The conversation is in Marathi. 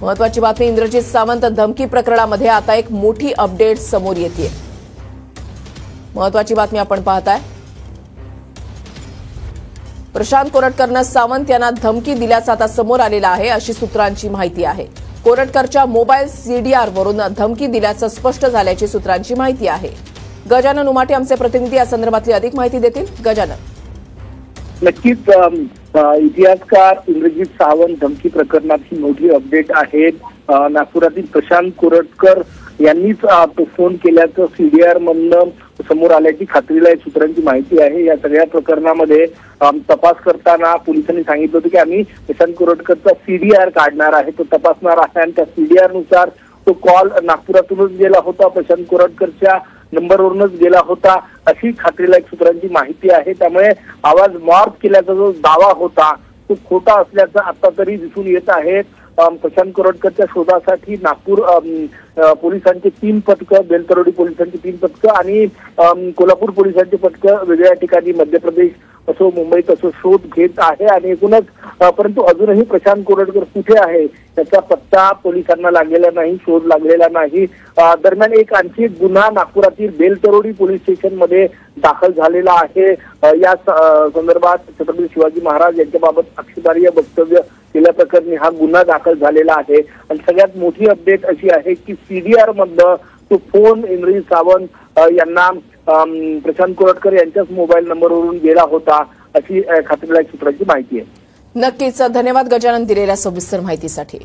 महत्वाची बातमी इंद्रजित सावंत धमकी प्रकरणामध्ये आता एक मोठी अपडेट समोर येते। महत्वाची बातमी आपण पाहताय। प्रशांत कोरटकरने सावंत यांना धमकी दिल्याचं आता समोर आलेलं आहे अशी सूत्रांची माहिती आहे। कोरटकरच्या मोबाईल सीडीआर वरून धमकी दिल्याचं स्पष्ट झाल्याची सूत्रांची माहिती आहे। गजानन उमाटे आमचे प्रतिनिधी या संदर्भातली अधिक माहिती देतील। गजानन, नक्कीच इतिहासकार इंद्रजित सावंत धमकी प्रकरणाची मोठी अपडेट आहे। नागपुरातील प्रशांत कोरटकर यांनीच तो फोन केल्याचं सीडीआर मधनं समोर आल्याची खात्रीलायक सूत्रांची माहिती आहे। या सगळ्या प्रकरणामध्ये तपास करताना पोलिसांनी सांगितलं होतं की आम्ही प्रशांत कोरटकरचा सीडीआर काढणार आहे, तो तपासणार आहे आणि त्या सीडीआर नुसार तो कॉल नागपुरातूनच गेला होता, प्रशांत कोरटकरच्या नंबरवरूनच गेला होता अशी खात्रीलायक सूत्रांची माहिती आहे। त्यामुळे आवाज मॉर्फ केल्याचा जो दावा होता तो खोटा असल्याचं आता तरी दिसून येत आहे। प्रशांत कोरटकरच्या शोधासाठी नागपूर पोलिसांची 3 पथकं, बेलतरोडी पोलिसांची 3 पथकं आणि कोल्हापूर पोलिसांची पथकं वेगवेगळ्या ठिकाणी मध्य प्रदेश असो मुंबईत असो शोध घेत आहे आणि एकूणच परंतु अजूनही प्रशांत कोरटकर कुठे आहे त्याचा पत्ता पोलिसांना लागलेला नाही, शोध लागलेला नाही। दरम्यान आणखी एक गुन्हा नागपुरातील बेलतरोडी पोलीस स्टेशन मध्ये दाखल झालेला आहे। या संदर्भात छत्रपती शिवाजी महाराज यांच्याबाबत आक्षेपार्ह वक्तव्य केल्याप्रकरणी हा गुन्हा दाखल झालेला आहे। आणि सगळ्यात मोठी अपडेट अशी आहे की सीडीआर मधनं तो फोन इंद्रजित सावंत यांना प्रशांत कोरटकर यांच्याच मोबाईल नंबरवरून गेला होता अशी खात्रीलायक सूत्रांची माहिती आहे। नक्कीच धन्यवाद गजानन दिलेल्या सविस्तर माहितीसाठी।